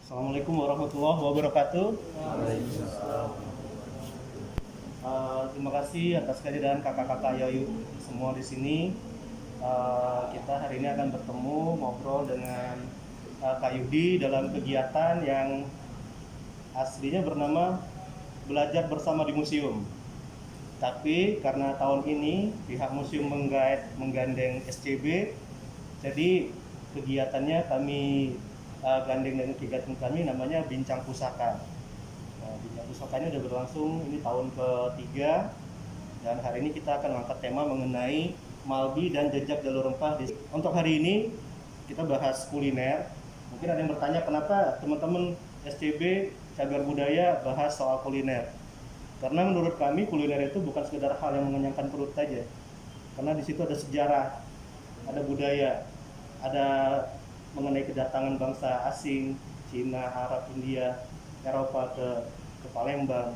Assalamualaikum warahmatullahi wabarakatuh. Terima kasih atas kehadiran kakak-kakak Yayu semua di sini. Kita hari ini akan bertemu ngobrol dengan Kak Yudi dalam kegiatan yang aslinya bernama Belajar Bersama di Museum. Tapi karena tahun ini pihak museum menggandeng SCB, jadi kegiatannya kami gandeng dengan kegiatan kami namanya Bincang Pusaka. Nah, Bincang Pusaka ini sudah berlangsung ini tahun ketiga, dan hari ini kita akan angkat tema mengenai Malbi dan jejak jalur rempah. Untuk hari ini kita bahas kuliner. Mungkin ada yang bertanya kenapa teman-teman SCB Cagar Budaya bahas soal kuliner. Karena menurut kami kuliner itu bukan sekedar hal yang mengenyangkan perut saja. Karena di situ ada sejarah, ada budaya, ada mengenai kedatangan bangsa asing, Cina, Arab, India, Eropa ke Palembang,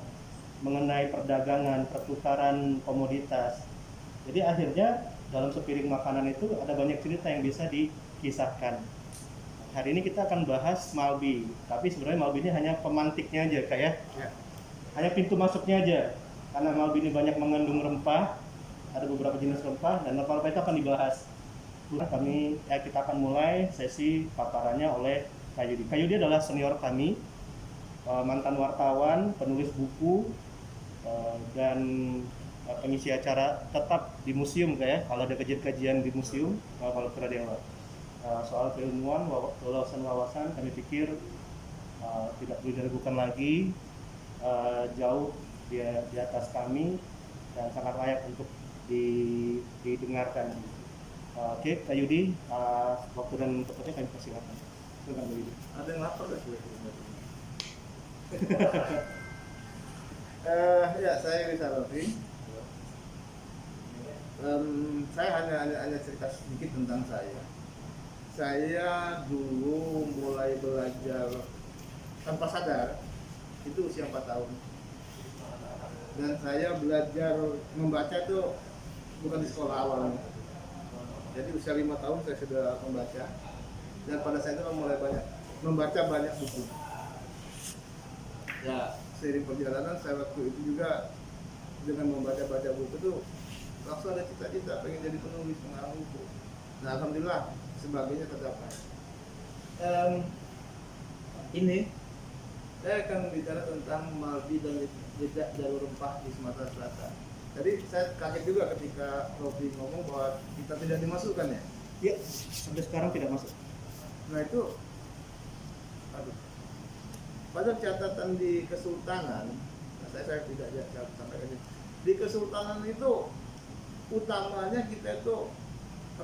mengenai perdagangan, pertukaran komoditas. Jadi akhirnya dalam sepiring makanan itu ada banyak cerita yang bisa dikisahkan. Hari ini kita akan bahas Malbi, tapi sebenarnya Malbi ini hanya pemantiknya aja, kayak ya. Hanya pintu masuknya aja. Karena Malbi ini banyak mengandung rempah, ada beberapa jenis rempah, dan rempah-rempah itu akan dibahas. Kita akan mulai sesi paparannya oleh Kak Yudi. Kak Yudi adalah senior kami, mantan wartawan, penulis buku, dan pengisi acara tetap di museum kayak kalau ada kajian-kajian di museum, kalau ada yang soal keilmuan, wawasan kami pikir tidak perlu diragukan lagi, jauh di atas kami dan sangat layak untuk didengarkan. Oke, Kak Yudi, waktu dan tempatnya kami persilakan. Silakan Kak Yudi. Ada yang lapar gak sih? Ya, saya Rizal Raffi. Saya hanya cerita sedikit tentang saya. Saya dulu mulai belajar tanpa sadar itu usia 4 tahun. Dan saya belajar membaca itu bukan di sekolah awalnya. Jadi usia 5 tahun saya sudah membaca, dan pada saat itu mulai membaca banyak buku. Ya, seiring perjalanan saya waktu itu juga dengan membaca buku itu langsung ada cita-cita pengen jadi penulis pengarang buku. Nah, alhamdulillah sebagainya tercapai. Ini saya akan bicara tentang Malbi dan jejak jalur rempah di Sumatera Selatan. Jadi saya kaget juga ketika Robi ngomong bahwa kita tidak dimasukkan ya. Iya, sampai sekarang tidak masuk. Nah itu, pada catatan di Kesultanan, saya tidak sampai ke di Kesultanan itu utamanya kita itu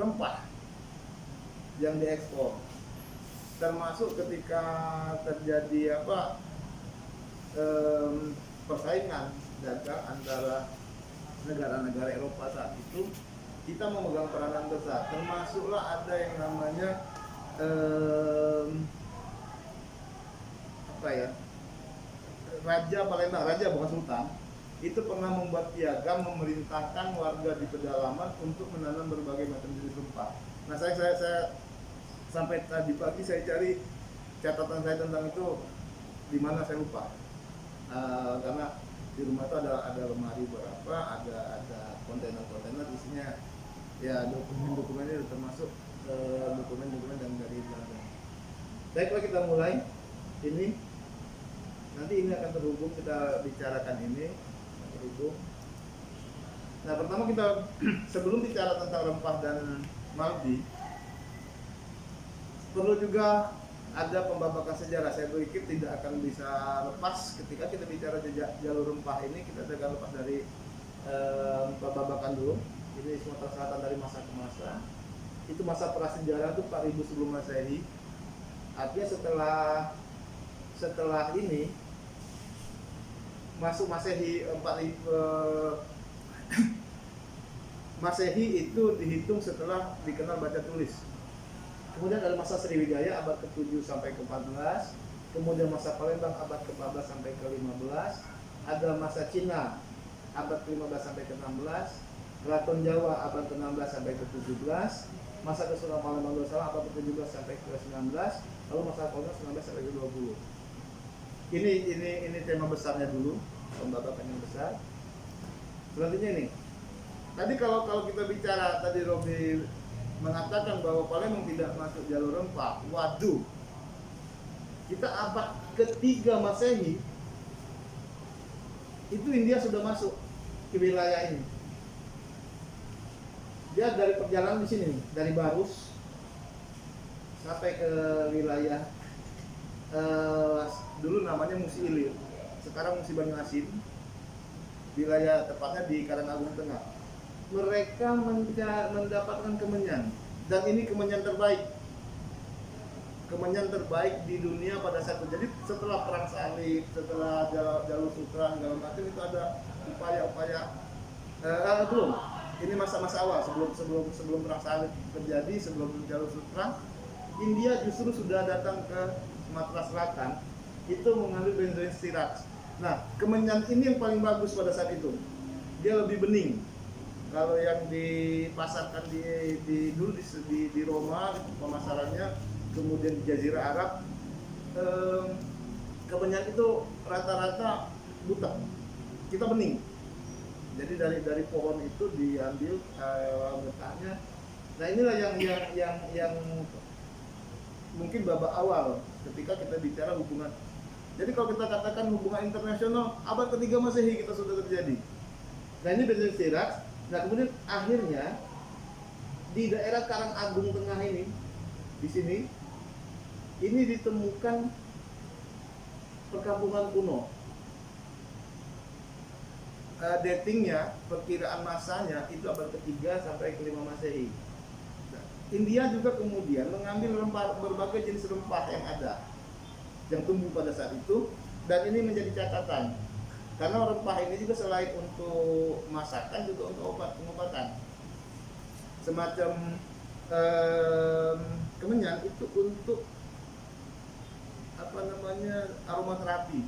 rempah yang diekspor, termasuk ketika terjadi persaingan dagang antara negara-negara Eropa saat itu, kita memegang peranan besar, termasuklah ada yang namanya Raja Palembang, Raja bukan Sultan, itu pernah membuat piagam memerintahkan warga di pedalaman untuk menanam berbagai macam jenis rempah. Nah saya sampai tadi pagi saya cari catatan saya tentang itu, di mana saya lupa, karena di rumah itu ada lemari berapa, ada kontainer isinya ya dokumen-dokumennya, termasuk dokumen-dokumen yang dari Belanda. Baiklah, kita mulai ini. Nanti ini akan terhubung, kita bicarakan ini terhubung. Nah, pertama kita sebelum bicara tentang rempah dan Malbi, perlu juga ada pembabakan sejarah. Saya berpikir tidak akan bisa lepas ketika kita bicara jejak jalur rempah ini, kita tidak lepas dari pembabakan dulu. Jadi Sumatera Selatan dari masa ke masa. Itu masa prasejarah itu 4000 sebelum Masehi. Artinya setelah ini masuk Masehi 4000 Masehi itu dihitung setelah dikenal baca tulis. Kemudian ada masa Sriwijaya abad ke-7 sampai ke-14, kemudian masa Palembang abad ke-14 sampai ke-15, ada masa Cina abad ke-15 sampai ke-16, Keraton Jawa abad ke-16 sampai ke-17, masa Kesultanan Palembang Darussalam abad ke-17 sampai ke-19, lalu masa kolonial 19 sampai ke-20. Ini tema besarnya dulu, pembabakan yang besar. Selanjutnya ini. Tadi kalau kita bicara, tadi Robi mengatakan bahwa Palembang tidak masuk jalur rempah. Waduh. Kita abad ke-3 Masehi itu India sudah masuk ke wilayah ini. Dia dari perjalanan di sini, dari Barus sampai ke wilayah dulu namanya Musi Ilir, sekarang Musi Banu Asin, wilayah tepatnya di Karangagung Tengah. Mereka mendapatkan kemenyan, dan ini kemenyan terbaik di dunia pada saat itu. Jadi setelah perang salib, setelah jalur sutra segala macam, itu ada upaya-upaya belum. Ini masa-masa awal sebelum perang salib terjadi, sebelum jalur sutra, India justru sudah datang ke Sumatera Selatan, itu mengambil benzoin sirach. Nah, kemenyan ini yang paling bagus pada saat itu. Dia lebih bening. Kalau yang dipasarkan dulu di Roma, pemasarannya, kemudian di Jazirah Arab, kemenyan itu rata-rata buta. Kita bening. Jadi dari pohon itu diambil getahnya. Nah, inilah yang mungkin babak awal ketika kita bicara hubungan. Jadi kalau kita katakan hubungan internasional abad ke-3 Masehi kita sudah terjadi. Nah, ini benzoin sirach. Nah, kemudian akhirnya di daerah Karangagung Tengah ini, di sini, ini ditemukan perkampungan kuno. Datingnya, perkiraan masanya itu abad ke-3 sampai ke-5 Masehi. Nah, India juga kemudian mengambil berbagai jenis rempah yang ada, yang tumbuh pada saat itu, dan ini menjadi catatan. Karena rempah ini juga selain untuk masakan juga untuk pengobatan. Semacam kemenyan itu untuk aromaterapi.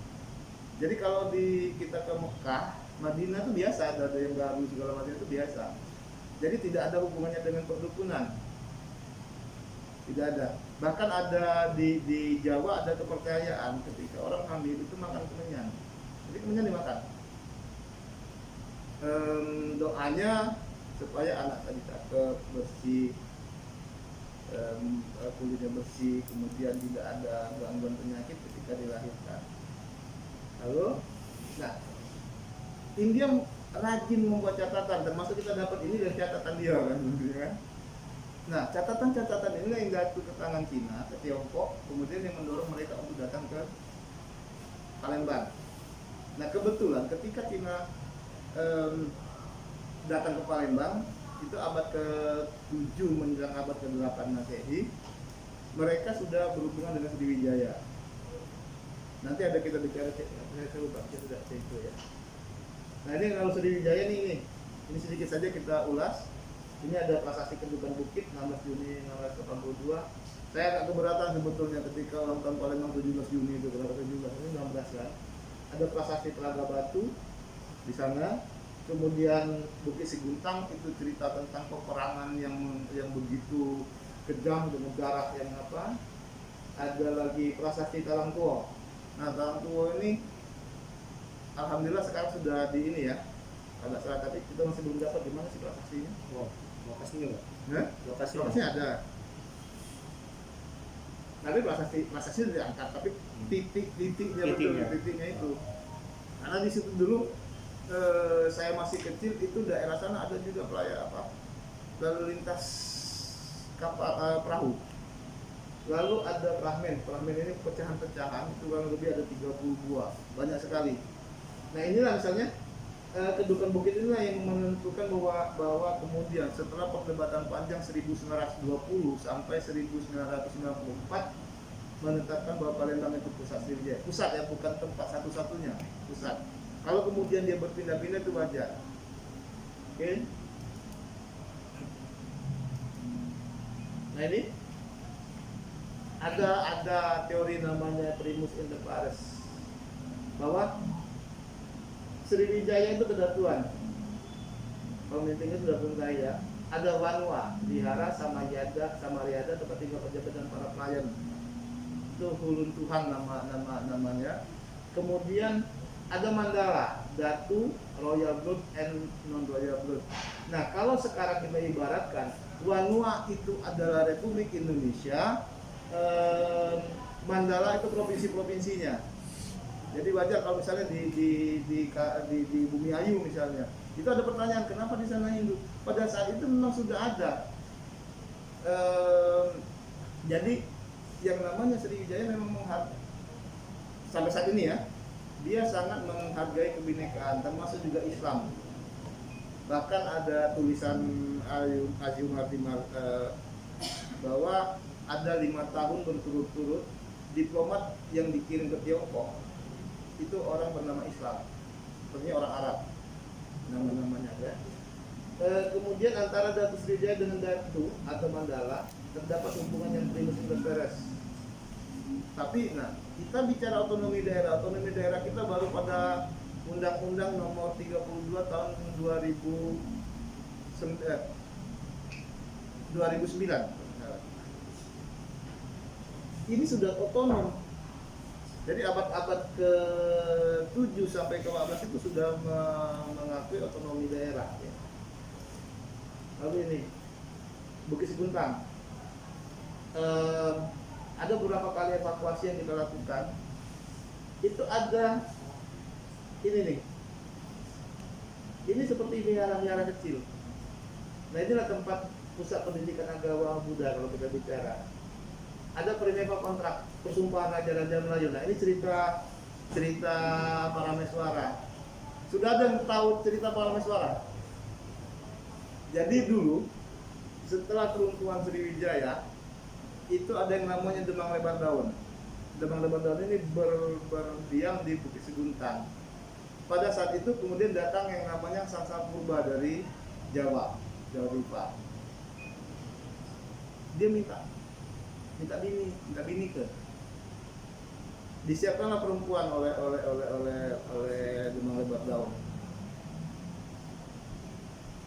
Jadi kalau kita ke Mekah, Madinah itu biasa ada yang garu segala macam itu biasa. Jadi tidak ada hubungannya dengan perdukunan. Tidak ada. Bahkan ada di Jawa ada kepercayaan ketika orang hamil itu makan kemenyan. Jadi kemenyan dimakan. Doanya supaya anak tadi cakep, bersih, kulitnya bersih, kemudian tidak ada gangguan penyakit ketika dilahirkan. Lalu, nah, India rajin membuat catatan, termasuk kita dapat ini dari catatan dia kan. Nah, catatan-catatan ini yang jatuh ke tangan Cina, ke Tiongkok, kemudian yang mendorong mereka untuk datang ke Palembang. Nah, kebetulan ketika Cina datang ke Palembang, itu abad ke-7 menjelang abad ke-8 Masehi, mereka sudah berhubungan dengan Sriwijaya. Nanti ada kita bicara, saya lupa, saya tidak itu ya. Nah, ini kalau Sriwijaya ini sedikit saja kita ulas. Ini ada prasasti Kedukan Bukit 16 Juni 1982. Saya agak keberatan sebetulnya ketika ulang tahun Palembang 17 Juni itu, berapa 17 ini 16 kan. Ada prasasti Telaga Batu di sana. Kemudian Bukit Siguntang itu cerita tentang peperangan yang begitu kejam dengan darah yang apa. Ada lagi prasasti Talangtuo. Nah, Talangtuo ini alhamdulillah sekarang sudah di ini ya. Agak salah, tapi kita masih belum dapat di mana sih prasastinya. Wow, lokasinya enggak? Lokasinya ada. Tapi prasasti sudah diangkat, tapi titiknya itu. Karena di situ dulu saya masih kecil, itu daerah sana ada juga lalu lintas kapal perahu. Lalu ada prahmen ini pecahan-pecahan, itu kurang lebih ada 30 buah, banyak sekali. Nah, inilah misalnya Kedukan Bukit inilah yang menentukan bahwa kemudian setelah perdebatan panjang 1920 sampai 1994 menetapkan bahwa Palembang itu pusat Sriwijaya. Pusat ya, bukan tempat satu-satunya, pusat. Kalau kemudian dia berpindah-pindah itu wajar. Oke. Nah, ini ada teori namanya primus inter pares, bahwa Sriwijaya itu kedatuan. pemimpinnya sudah turun kaya. Ada Wanwa, Vihara, Samariada, tempat tinggal pejabat dan para pelayan. Itu Hulun Tuhan namanya. Kemudian ada Mandala, Datu, Royal Blood, and non Royal Blood. Nah, kalau sekarang kita ibaratkan Wanua itu adalah Republik Indonesia, Mandala itu provinsi-provinsinya. Jadi wajar kalau misalnya di Bumi Ayu misalnya, itu ada pertanyaan kenapa di sana Hindu. Pada saat itu memang sudah ada. Jadi yang namanya Sriwijaya memang sampai saat ini ya, dia sangat menghargai kebinekaan, termasuk juga Islam. Bahkan ada tulisan Azium Hartimar bahwa ada 5 tahun berturut-turut diplomat yang dikirim ke Tiongkok itu orang bernama Islam, sebenarnya orang Arab nama-namanya ya. Kemudian antara Datu Sriwijaya dengan Datu atau Mandala terdapat hubungan yang primus dan beres. Tapi nah, kita bicara otonomi daerah kita baru pada Undang-Undang Nomor 32 Tahun 2009. Ini sudah otonom. Jadi abad-abad ke-7 sampai ke-14 itu sudah mengakui otonomi daerah ya. Lalu ini Bukit Seguntang. Ada beberapa kali evakuasi yang kita lakukan. Itu ada ini nih. Ini seperti wihara-wihara kecil. Nah, inilah tempat pusat pendidikan agama Buddha kalau kita bicara. Ada Primeva kontrak persumpahan raja-raja Melayu. Nah, ini cerita Parameswara. Sudah ada yang tahu cerita Parameswara? Jadi dulu setelah keruntuhan Sriwijaya itu ada yang namanya Demang Lebar Daun. Demang Lebar Daun ini berdiam di Bukit Seguntang. Pada saat itu kemudian datang yang namanya Sangsa Purba dari Jawa Rupa. Dia minta bini ke. Disiapkanlah perempuan oleh Demang Lebar Daun.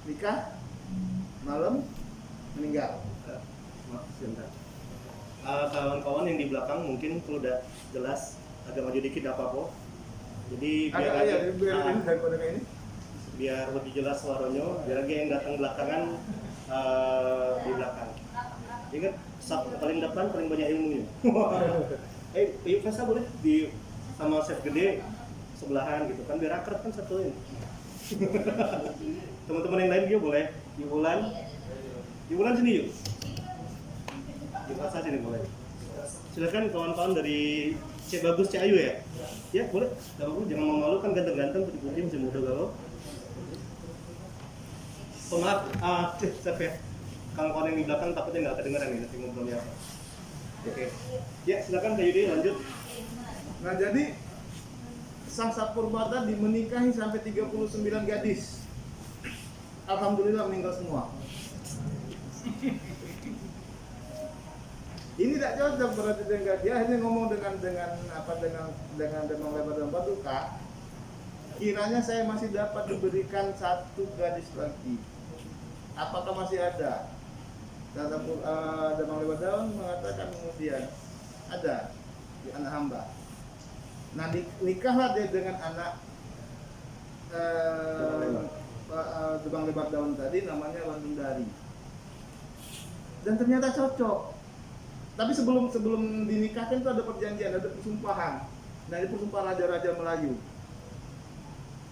Nikah, malam meninggal. Maaf, sebentar. Kawan-kawan yang di belakang mungkin kalau udah jelas agak maju dikit apa-apa. Jadi biar lebih jelas suaranya, biar lagi yang datang belakangan di belakang. Ingat, paling depan paling banyak ilmunya. Yuk Fesa boleh di sama chef gede sebelahan gitu kan biar akrab kan satuin. Teman-teman yang lain juga boleh. Yubulan sini yuk. Yuk Fesa sini boleh. Silakan kawan-kawan dari Cek Bagus Cek Ayu ya. Ya boleh. Gak apa-apa, jangan malu kan ganteng-ganteng putih-putih masih muda galau. Maaf, chef ya. Kawan-kawan yang di belakang takutnya nggak kedengeran nih nanti ngobrolnya apa. Oke. Ya silakan Kak Yudi lanjut. Nah jadi Sangsa Purba tadi menikahi sampai 39 gadis. Alhamdulillah meninggal semua. Ini tidak cocok berarti dengan dia akhirnya ngomong dengan Demang Lebar dan Paduka. Kiranya saya masih dapat diberikan 1 gadis lagi. Apakah masih ada? Demang Lebar Daun mengatakan kemudian ada di anak hamba. Nah nikahlah dia dengan anak Demang Lebar Daun tadi namanya Landundari. Dan ternyata cocok. Tapi sebelum dinikahkan itu ada perjanjian, ada persumpahan. Nah ini persumpahan raja-raja Melayu.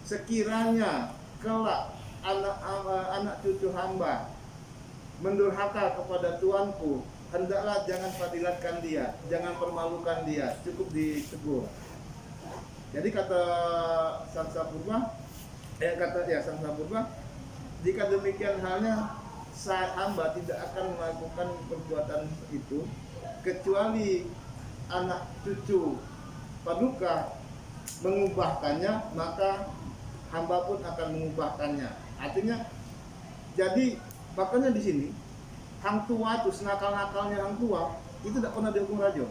Sekiranya kelak anak cucu hamba mendurhaka kepada tuanku, hendaklah jangan fadilatkan dia, jangan permalukan dia, cukup ditegur. Jadi kata Sangsa Purba, jika demikian halnya hamba tidak akan melakukan perbuatan itu kecuali anak cucu Paduka mengubahkannya, maka hamba pun akan mengubahkannya. Artinya, jadi makanya di sini hang tua itu senakal-nakalnya hang tua itu tidak pernah dihukum raja.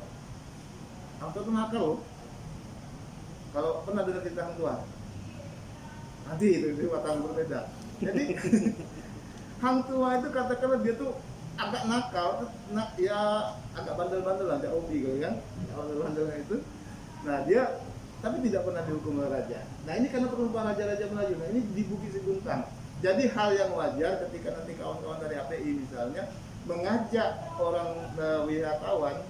Hang tua itu nakal loh. Kalau pernah dengar cerita hang tua, nanti itu watang berbeda. Jadi hang tua itu katakanlah dia tuh agak nakal, ya agak bandel-bandel lah, ada hobi gitu kan, bandel-bandelnya itu. Nah dia tapi tidak pernah dihukum oleh raja. Nah ini karena perubahan raja-raja Melayu. Nah ini di Bukit Seguntang. Jadi hal yang wajar ketika nanti kawan-kawan dari API misalnya mengajak orang wisatawan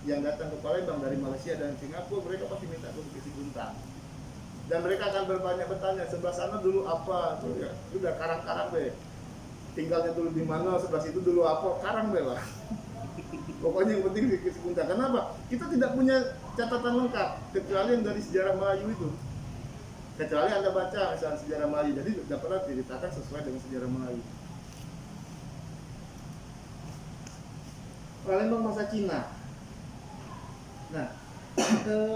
yang datang ke Palembang dari Malaysia dan Singapura, mereka pasti minta ke Bukit Seguntang. Dan mereka akan bertanya-bertanya, sebelah sana dulu apa? Ya, sudah karang-karang deh. Tinggalnya dulu di mana, sebelah situ dulu apa? Karang deh lah. Pokoknya yang penting Bukit Seguntang. Kenapa? Kita tidak punya catatan lengkap kecuali yang dari sejarah Melayu itu. Kecuali Anda baca misalnya sejarah Melayu, jadi dapatlah diceritakan sesuai dengan sejarah Melayu. Palembang masa Cina. Nah,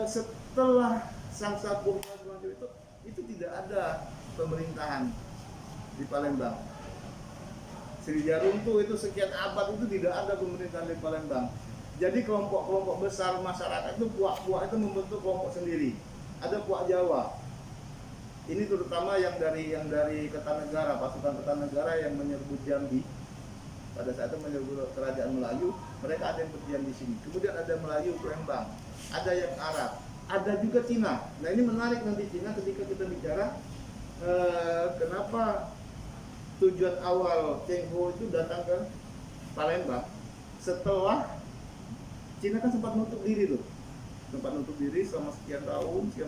setelah Sangsa Purba itu tidak ada pemerintahan di Palembang. Sriwijaya Runtuh itu sekian abad itu tidak ada pemerintahan di Palembang. Jadi kelompok-kelompok besar masyarakat itu puak-puak itu membentuk kelompok sendiri. Ada puak Jawa. Ini terutama yang dari Kertanegara, pasukan Kertanegara yang menyerbu Jambi. Pada saat itu menyerbu kerajaan Melayu, mereka ada yang berdiam di sini. Kemudian ada Melayu Palembang, ada yang Arab, ada juga Cina. Nah ini menarik nanti Cina ketika kita bicara kenapa tujuan awal Cheng Ho itu datang ke Palembang setelah Cina kan sempat nutup diri tuh, sempat nutup diri selama sekian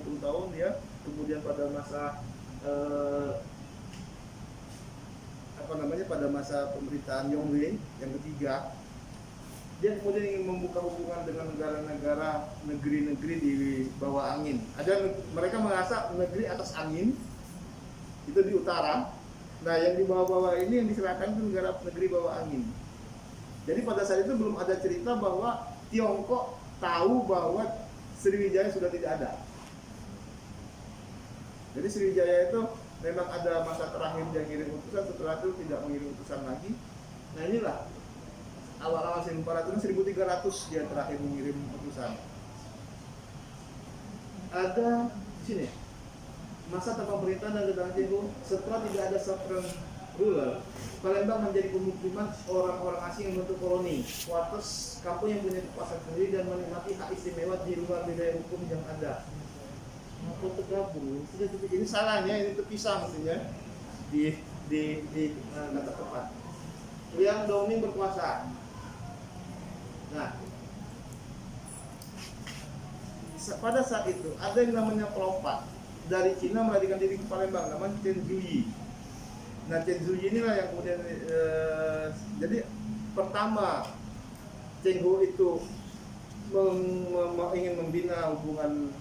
puluh tahun dia. Kemudian pada masa pada masa pemerintahan Yongle yang ketiga, dia kemudian ingin membuka hubungan dengan negara-negara, negeri-negeri di bawah angin. Ada mereka merasa negeri atas angin itu di utara. Nah yang di bawah-bawah ini yang diserahkan ke negeri bawah angin. Jadi pada saat itu belum ada cerita bahwa Tiongkok tahu bahwa Sriwijaya sudah tidak ada. Jadi Sriwijaya itu memang ada masa terakhir dia ngirim utusan, setelah itu tidak mengirim utusan lagi. Nah inilah awal-awal 1400, 1300 dia terakhir mengirim utusan. Ada di sini masa tanpa pemerintahan dan kedatangan Cheng Ho, setelah tidak ada sovereign ruler, Palembang menjadi pemukiman orang-orang asing yang bentuk koloni, quarters kampung yang punya kekuasaan sendiri dan menikmati hak istimewa di luar wilayah hukum yang ada. Mau tergabung, ini salahnya, ini terpisah mestinya di kata tepat. Liang Dongning berkuasa. Nah, pada saat itu ada yang namanya pelompat dari Cina melarikan diri ke Palembang, namanya Chen Zuyi. Nah, Chen Zuyi inilah yang kemudian jadi pertama Cheng Ho itu ingin membina hubungan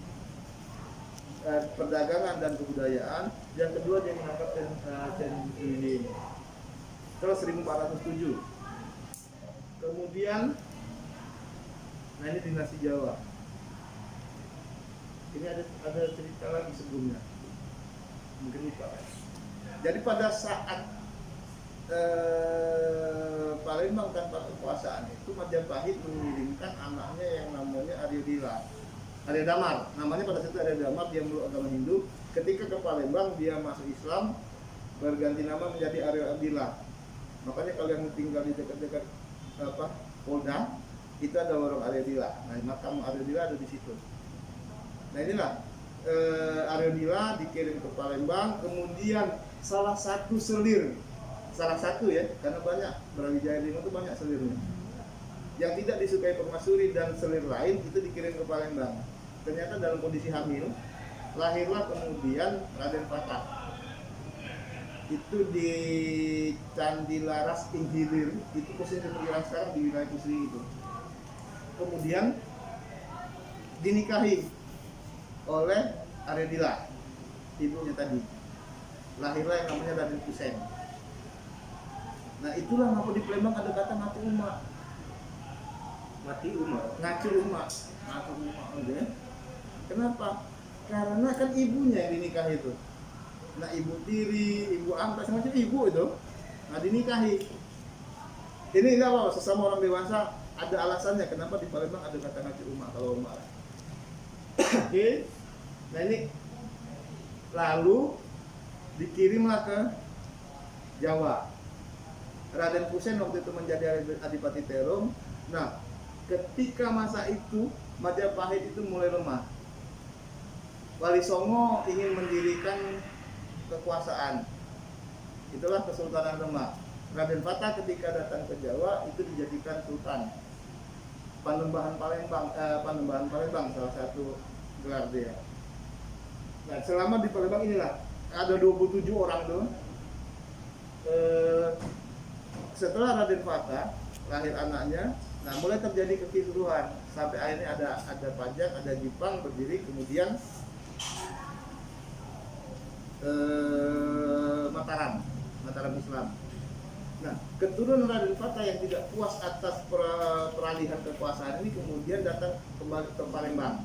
perdagangan dan kebudayaan. Yang kedua dia mengangkat Chen Zuyi terus 1407. Kemudian nah ini dinasti Jawa. Ini ada cerita lagi sebelumnya, mungkin lupa. Jadi pada saat Palembang tanpa kekuasaan itu Majapahit mengirimkan anaknya yang namanya Arya Damar. Namanya pada saat itu Arya Damar, dia meluk agama Hindu. Ketika ke Palembang dia masuk Islam, berganti nama menjadi Arya Abdillah. Makanya kalau yang tinggal di dekat-dekat Polda itu ada warung Arya Abdillah. Nah makam Arya Abdillah ada di situ. Nah inilah Arya Abdillah dikirim ke Palembang. Kemudian salah satu ya, karena banyak Brawijaya Lima itu banyak selirnya yang tidak disukai permaisuri dan selir lain itu dikirim ke Palembang. Ternyata dalam kondisi hamil, lahirlah kemudian Raden Patah. Itu di Candi Laras Inghilir, itu posisi perkiraan sekarang di wilayah Pusri itu. Kemudian dinikahi oleh Arya Dila, ibunya tadi. Lahirlah yang namanya Raden Kusen. Nah itulah kenapa di Palembang ada kata ngacu umat. Ngacu umat. Okay. Kenapa? Karena kan ibunya yang dinikahi itu. Nah ibu tiri, ibu angkat, semacam ibu itu. Nah dinikahi. Ini enggak apa, sesama orang dewasa ada alasannya kenapa di Palembang ada kata ngacu umat kalau umat. Oke. Nah ini lalu dikirimlah ke Jawa. Raden Kusen waktu itu menjadi Adipati Terum. Nah, ketika masa itu Majapahit itu mulai lemah. Wali Songo ingin mendirikan kekuasaan. Itulah Kesultanan Demak. Raden Fatah ketika datang ke Jawa itu dijadikan sultan. Panembahan Palembang salah satu gelar dia. Nah, selama di Palembang inilah ada 27 orang tuh. Setelah Raden Fatah lahir anaknya, nah mulai terjadi kekisruhan sampai akhirnya ada Pajang, ada Jipang berdiri, kemudian Mataram Islam. Nah, keturunan Raden Fatah yang tidak puas atas peralihan kekuasaan ini kemudian datang kembali ke Palembang.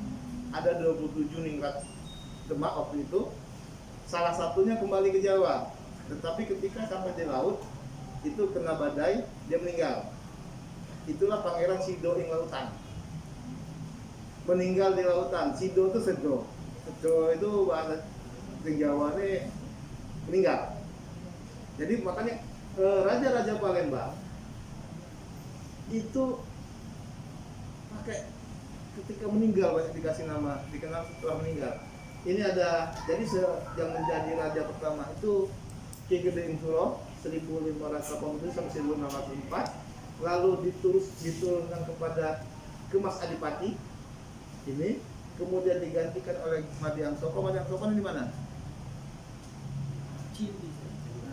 Ada 27 ningrat Demak waktu itu. Salah satunya kembali ke Jawa. Tetapi ketika sampai di laut itu kena badai, dia meninggal. Itulah Pangeran Sido ing Lautan. Meninggal di lautan. Sido itu sedo. Sedo itu bahasa Jawa ini meninggal. Jadi makanya raja-raja Palembang itu pakai ketika meninggal banyak dikasih nama, dikenal setelah meninggal. Ini ada, jadi yang menjadi raja pertama itu Ki Gede Ing Suro 1587 sampai 1604, lalu diturunkan kepada Kemas Adipati ini, kemudian digantikan oleh Madiang Soko. Madiang Soko ini di mana?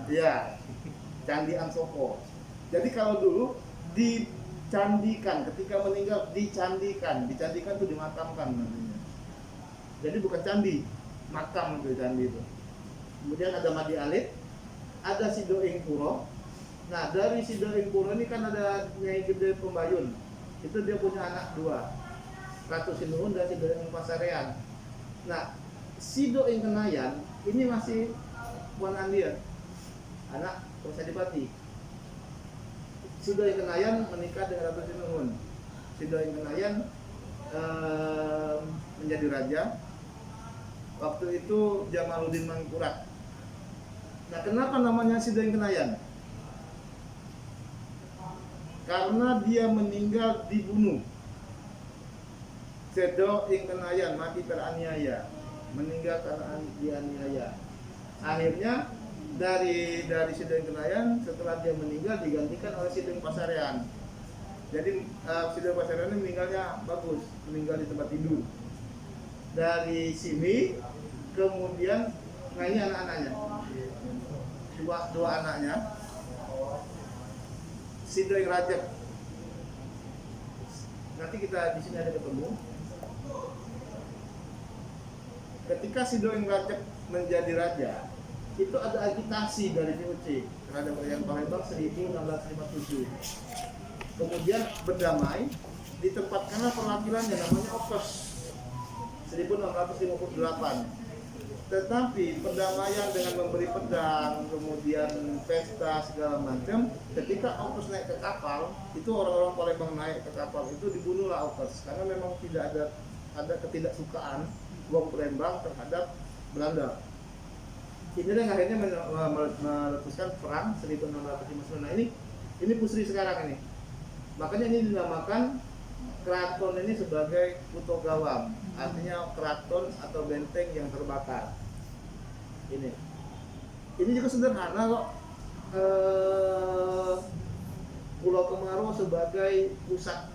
Ya, Candi Ansoko. Jadi kalau dulu dicandikan, ketika meninggal dicandikan itu dimakamkan namanya. Jadi bukan candi, makam itu candi itu. Kemudian ada Madi Alit, ada Sido Ing Puro. Nah, dari Sido Ing Puro ini kan ada Nyai Gede Pembayun. Itu dia punya anak dua, Ratu Sinuhun dan Sido Ing Pasarean. Nah, Sido Ing Kenayan ini masih Puan Andir, anak Terus Adipati. Sido Ing Kenayan menikah dengan Ratu Sinuhun. Sido Ing Kenayan menjadi raja. Waktu itu Jamaluddin Mangkurat. Nah, kenapa namanya Sido Ing Kenayan? Karena dia meninggal dibunuh. Sido Ing Kenayan mati teraniaya, meninggal karena dianiaya. Akhirnya dari Sido Ing Kenayan setelah dia meninggal digantikan oleh Sido Ing Pasarean. Jadi Sido Ing Pasarean ini meninggalnya bagus, meninggal di tempat tidur. Dari sini kemudian, nah ini anak-anaknya, dua anaknya, Sido Ing Rajab. Nanti kita di sini ada ketemu. Ketika Sido Ing Rajab menjadi raja, itu ada agitasi dari VOC terhadap Kerajaan Palembang 1657. Kemudian berdamai, ditempatkanlah perwakilannya namanya Okes 1658. Tetapi perdamaian dengan memberi pedang, kemudian pesta segala macam, ketika Okes naik ke kapal, itu orang-orang Palembang naik ke kapal itu dibunuhlah Okes karena memang tidak ada ketidaksukaan Wong Palembang terhadap Belanda. Inilah yang akhirnya meletuskan perang 1659. Nah, ini Pusri sekarang ini. Makanya ini dinamakan keraton ini sebagai Puto Gawam, artinya keraton atau benteng yang terbakar. Ini juga sederhana kok. Pulau Kemarau sebagai pusat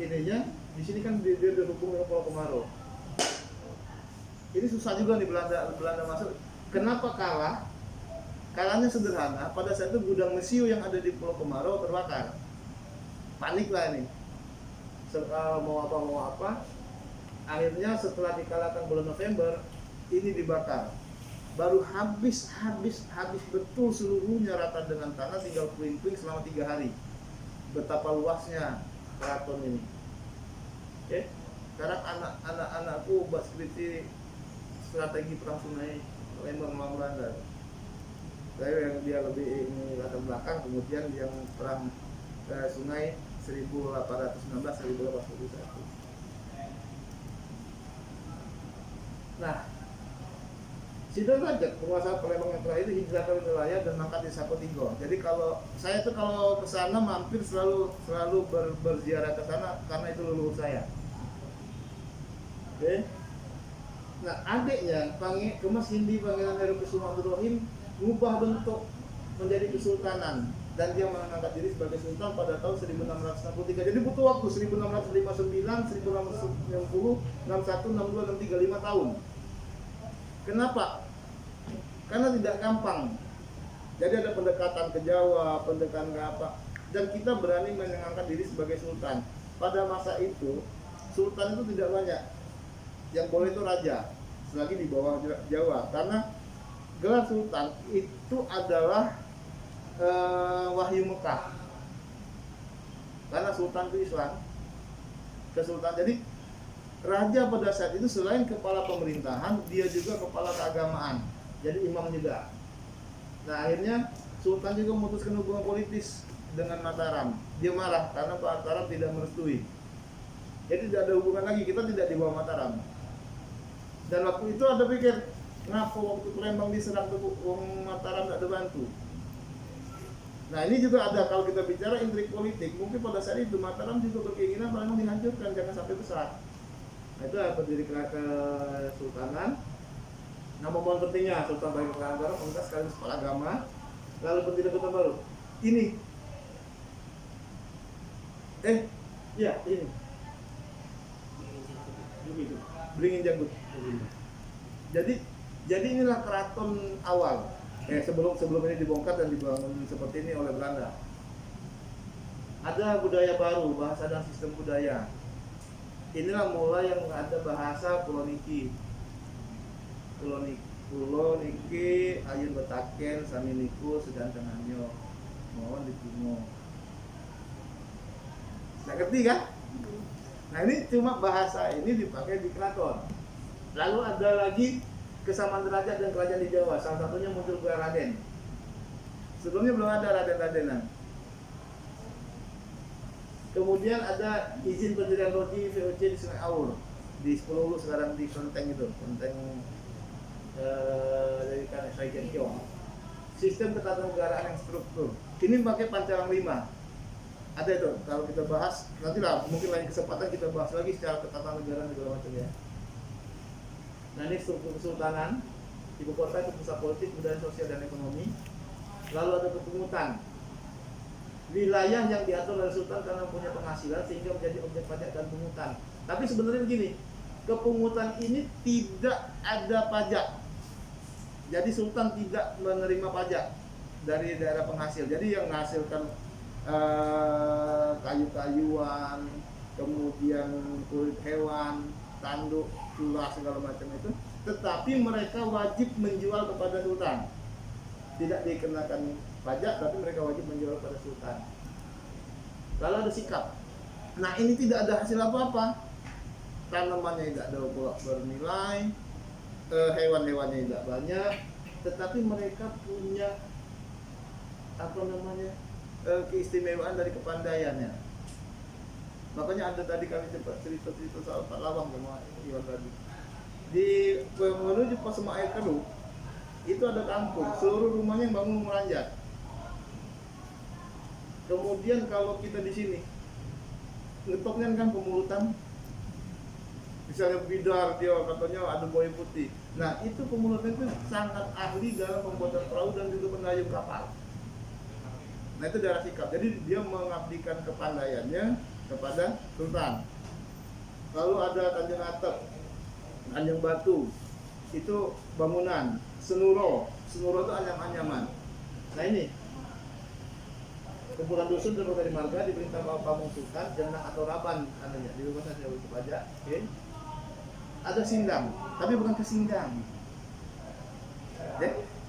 ininya, di sini kan dia dihubung dengan Pulau Kemarau. Ini susah juga nih Belanda masuk. Kenapa kalah? Kalahnya sederhana. Pada saat itu gudang mesiu yang ada di Pulau Kemarau terbakar. Panik lah ini. Mau apa. Akhirnya setelah dikalahkan bulan November, ini dibakar. Baru habis betul seluruhnya rata dengan tanah, tinggal puing-puing selama 3 hari. Betapa luasnya keraton ini. Oke. Sekarang anak-anakku buat skripsi strategi perang Sungai Palembang melawan Belanda. Saya yang dia lebih ini latar belakang, kemudian yang perang Sungai 1819-1821. Nah, Sidrajat, penguasa Palembang yang terakhir hijrah ke wilayah dan mangkat di Sapotinggo. Jadi kalau saya tuh kalau ke sana mampir selalu berziarah ke sana karena itu leluhur saya. Oke. Nah, adiknya Kemas Hindi Pangeran Heru Kusuma Abdurrahim mengubah bentuk menjadi kesultanan dan dia mengangkat diri sebagai sultan pada tahun 1663. Jadi butuh waktu 1659, 1690, 61, 62, 63, 5 tahun. Kenapa? Karena tidak gampang. Jadi ada pendekatan ke Jawa, pendekatan ke apa, dan kita berani mengangkat diri sebagai sultan. Pada masa itu, sultan itu tidak banyak. Yang boleh itu raja, selagi di bawah Jawa. Karena gelar sultan itu adalah wahyu Mekah. Karena sultan itu Islam. Kesultanan. Jadi raja pada saat itu selain kepala pemerintahan, dia juga kepala keagamaan. Jadi imam juga. Nah, akhirnya sultan juga memutuskan hubungan politis dengan Mataram. Dia marah karena Mataram tidak merestui. Jadi tidak ada hubungan lagi, kita tidak di bawah Mataram. Dan waktu itu ada pikir, kenapa waktu Palembang diserang tuh Mataram tidak ada bantu. Nah, ini juga ada kalau kita bicara intrik politik, mungkin pada saat itu Mataram juga berkeinginan Palembang dihancurkan, jangan sampai besar. Nah, itu berdiri kesultanan. Nama pohon pentingnya Sultan Bagi Baru, komunitas sekaligus kepala agama. Lalu pendiri kota baru. Ini. Iya ini. Beringin Janggut. Jadi inilah keraton awal. Sebelum ini dibongkar dan dibangun seperti ini oleh Belanda. Ada budaya baru, bahasa dan sistem budaya. Inilah mulai yang ada bahasa Pulau Niki, Ayun Betaken, Saminiku, sedangkan Hanyo, mohon ditunggu. Nggak ngerti kan? Nah, ini cuma bahasa ini dipakai di keraton. Lalu ada lagi kesamaan derajat dan kerajaan di Jawa. Salah satunya muncul gelar Raden. Sebelumnya belum ada Raden-Radenan. Kemudian ada izin pendirian Lodi VOC di Sungai Aur di 10 Hulu, sekarang di Kelenteng itu, Kelenteng dari Sai Kiong. Sistem ketatanegaraan yang struktur. Ini pakai Pancalang 5. Ada itu, kalau kita bahas nanti lah, mungkin lain kesempatan kita bahas lagi secara ketatanegaraan segala macam ya. Nah, ini struktur kesultanan, ibu kota itu pusat politik, budaya, sosial dan ekonomi. Lalu ada kepungutan, wilayah yang diatur oleh sultan karena punya penghasilan sehingga menjadi objek pajak dan pungutan. Tapi sebenarnya begini, kepungutan ini tidak ada pajak. Jadi sultan tidak menerima pajak dari daerah penghasil. Jadi yang menghasilkan kayu-kayuan, kemudian kulit hewan, tanduk, tulah segala macam itu, tetapi mereka wajib menjual kepada sultan. Tidak dikenakan pajak, tapi mereka wajib menjual kepada sultan. Lalu ada sikap. Nah, ini tidak ada hasil apa-apa. Tanamannya tidak ada bernilai, hewan-hewannya tidak banyak, tetapi mereka punya keistimewaan dari kepandaiannya. Makanya ada tadi kami sempat cerita-cerita soal Pak Lawang sama Iwan tadi. Di menuju Pasema Air Keruh itu ada kampung, seluruh rumahnya yang bangun melanjat. Kemudian kalau kita di sini ngetopnya kan pemulutan, misalnya bidar dia katanya ada buaya putih. Nah, itu pemulutan itu sangat ahli dalam pembuatan perahu dan juga mendayung kapal. Nah, itu daerah sikap. Jadi dia mengabdikan kepandaiannya kepada sultan. Lalu ada Tanjung Atep, Tanjung Batu, itu bangunan. Senuro itu anyam-anyaman. Nah, ini kumpulan dusun dan dari marga diperintah Bapak Pamung Sultan, Jenah atau Raban adanya di rumah saya untuk pajak. Okay. Ada sindang, tapi bukan kesindang.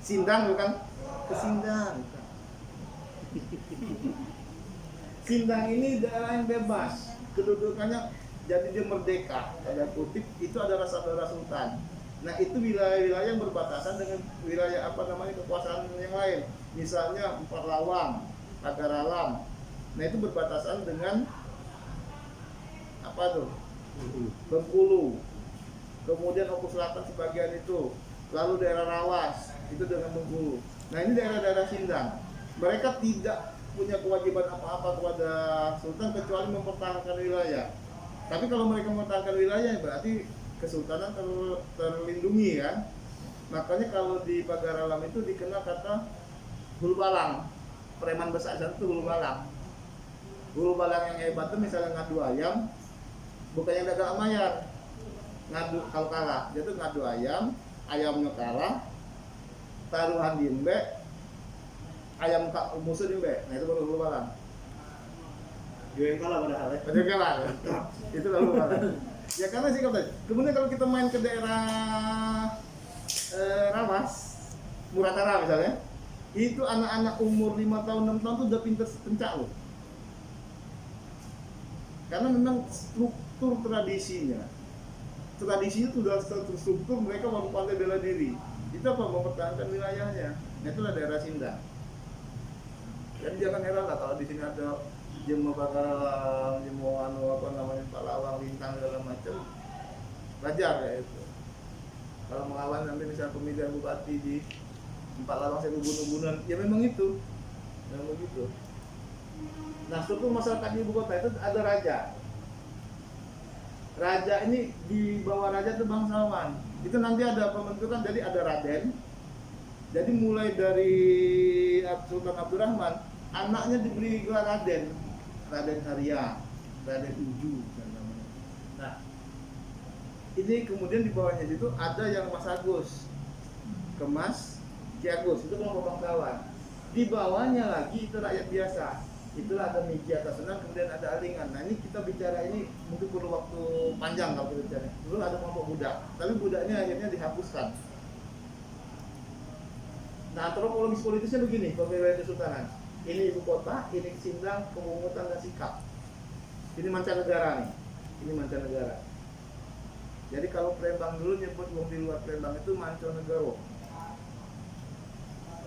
Sindang bukan kesindang. Sindang ini daerah yang bebas, kedudukannya jadi dia merdeka. Tanda kutip itu adalah saudara sultan. Nah, itu wilayah-wilayah yang berbatasan dengan wilayah kekuasaan yang lain. Misalnya Empar Lawang, Pagar Alam. Nah, itu berbatasan dengan Bengkulu. Kemudian Oku Selatan sebagian itu lalu daerah Rawas itu dengan Bengkulu. Nah ini daerah-daerah Sindang. Mereka tidak punya kewajiban apa-apa kepada Sultan kecuali mempertahankan wilayah. Tapi kalau mereka mempertahankan wilayah berarti kesultanan terlindungi kan. Makanya kalau di Pagar Alam itu dikenal kata hulu balang. Preman besar itu hulu balang. Hulu balang yang hebat itu misalnya ngadu ayam, bukan yang dagang amayar. Ngadu kalau kalah, dia tuh ngadu ayam, ayamnya kalah, taruhan di embek, ayam musuh di embek. Nah itu baru hulu balang. Dia yang kalah padahal ya. Padahal kalah. Itu lalu balang. Ya karena sih katanya. Kemudian kalau kita main ke daerah Rawas, Muratara misalnya, itu anak-anak umur 5 tahun 6 tahun tuh udah pinter pencak loh. Karena memang struktur tradisinya sudah terstruktur, mereka mampu pandai bela diri. Itu apa? Mempertahankan wilayahnya. Nah, itulah daerah Sindang. Jadi jangan heran lah kalau di sini ada Jemo Bakaran, Jemo apa namanya Palawang, Lintang segala macam. Wajar ya itu. Kalau melawan nanti misalnya pemilihan bupati di Empat Lawang saya bunuh-bunuhan, ya memang itu. Memang begitu. Nah, struktur masyarakat di ibu kota itu ada raja. Raja ini di bawah raja itu bangsawan. Itu nanti ada pembentukan, jadi ada raden. Jadi mulai dari Sultan Abdurrahman, anaknya diberi gelar raden, Raden Arya, Raden Uju dan namanya. Nah, ini kemudian di bawahnya itu ada yang Mas Agus, Kemas, Ki Agus, itu kelompok bangsawan. Di bawahnya lagi itu rakyat biasa. Itulah ada Miji atas senang, kemudian ada Alingan. Nah ini kita bicara ini mungkin perlu waktu panjang kalau kita bicara. Dulu ada kelompok budak, tapi budaknya akhirnya dihapuskan. Nah antropologis politisnya begini, pemilihan kesultanan. Ini ibu kota, ini Sindang, Pemungutan dan Sikap. Ini mancanegara nih, ini mancanegara. Jadi kalau Palembang dulu nyebut wong di luar Palembang itu mancanegara.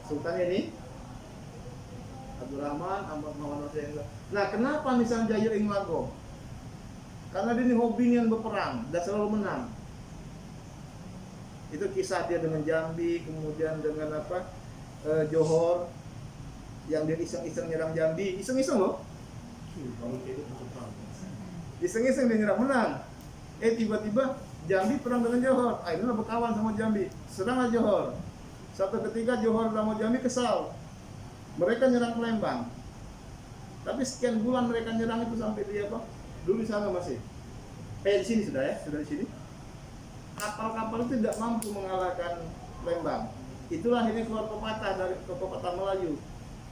Sultan ini Abdurrahman, Ahmad Muhammad Rasulullah. Nah, kenapa misalnya Jayo ing Lago? Karena dia ini hobi yang berperang dan selalu menang. Itu kisah dia dengan Jambi, kemudian dengan apa? Johor yang dia iseng-iseng nyerang Jambi, iseng-iseng loh. Iseng-iseng dia nyerang menang. Tiba-tiba Jambi perang dengan Johor. Akhirnya berkawan sama Jambi. Seranglah Johor. Satu ketika Johor sama Jambi kesal. Mereka nyerang Palembang. Tapi sekian bulan mereka nyerang itu sampai di apa? Dulu di sana masih. Di sini sudah ya, sudah di sini. Kapal-kapal itu tidak mampu mengalahkan Palembang. Itulah ini keluar pepatah dari pepatah Melayu.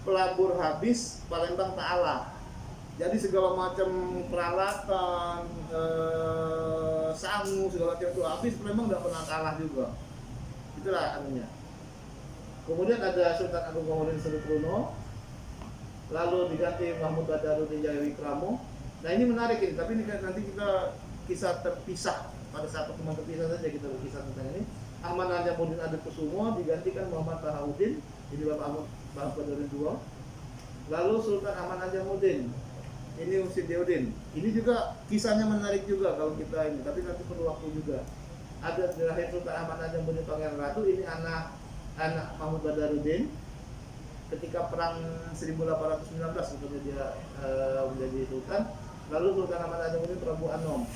Pelabur habis, Palembang ta'ala. Jadi segala macam peralatan, sangu segala macam itu habis, Palembang tidak pernah kalah juga. Itulah anunya. Kemudian ada Sultan Agung Komodin Serutruno, lalu diganti Mahmud Badarudin Jaya Wikramo. Nah ini menarik ini, tapi ini nanti kita kisah terpisah pada saat pertemuan terpisah saja kita berkisah tentang ini. Ahmad Najamuddin Adikusumo digantikan Muhammad Bahauddin, ini Bapak Ahmad Badarudin II. Lalu Sultan Ahmad Najamuddin, ini Usidiuddin. Ini juga kisahnya menarik juga kalau kita ini, tapi nanti perlu waktu juga. Ada terakhir Sultan Ahmad Najamuddin Pangeran Ratu, ini anak Mahmud Badarudin ketika perang 1819 sebenarnya dia menjadi sultan. Lalu Sultan Ahmad Najamuddin Prabu Anom.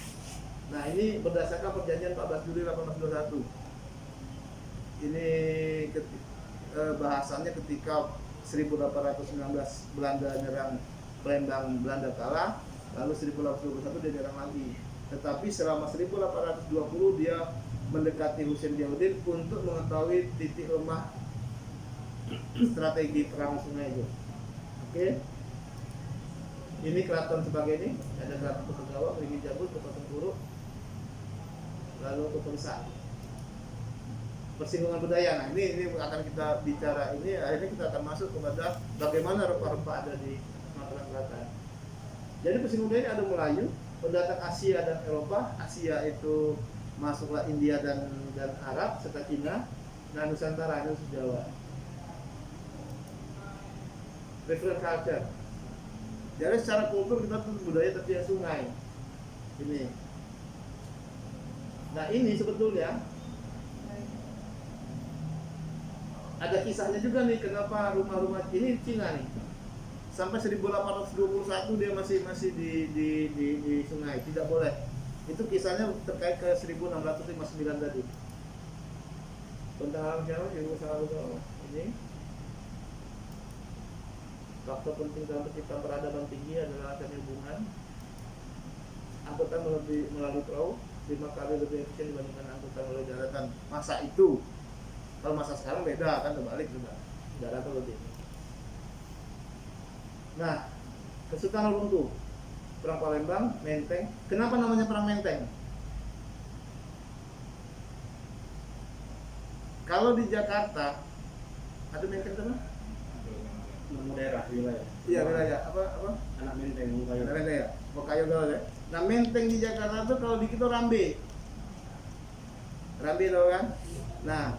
Nah ini berdasarkan perjanjian 14 Juli 1821. Ini bahasannya ketika 1819 Belanda nyerang Palembang, Belanda kalah. Lalu 1821 dia nyerang lagi. Tetapi selama 1820 dia mendekati Husain Diauddin untuk mengetahui titik lemah strategi perang sungai itu. Oke. Ini keraton sebagai ini, ada keraton Kepegawang, Ringi Jabut, Kepegawang, lalu Kepersa. Persinggungan budaya. Nah, ini akan kita bicara ini, akhirnya kita akan masuk kepada bagaimana rempah-rempah ada di Sumatera Selatan. Jadi persinggungan budaya ada Melayu, pendatang Asia dan Eropa. Asia itu masuklah India dan Arab serta Cina, dan Nusantara itu Jawa. Reference culture. Jadi secara kultur kita tuh budaya tepian sungai. Ini. Nah ini sebetulnya ada kisahnya juga nih kenapa rumah-rumah ini Cina nih sampai 1821 dia masih di sungai, tidak boleh. Itu kisahnya terkait ke 1659 tadi. Tentang alam siapa? Ini faktor penting dalam penciptaan peradaban tinggi adalah adanya hubungan angkutan melalui perahu 5 kali lebih efisien dibandingkan angkutan melalui daratan. Masa itu, kalau masa sekarang beda kan, terbalik juga, daratan lebih. Nah, Kesultanan runtuh, Perang Palembang, Menteng. Kenapa namanya Perang Menteng? Kalau di Jakarta ada Menteng apa? daerah wilayah. Iya, wilayah apa? Anak Menteng, Bungkayo. Ada Menteng ya? Bungkayo gaul ya. Nah, Menteng di Jakarta tuh kalau di kita Rambe. Rambe tau kan? Nah,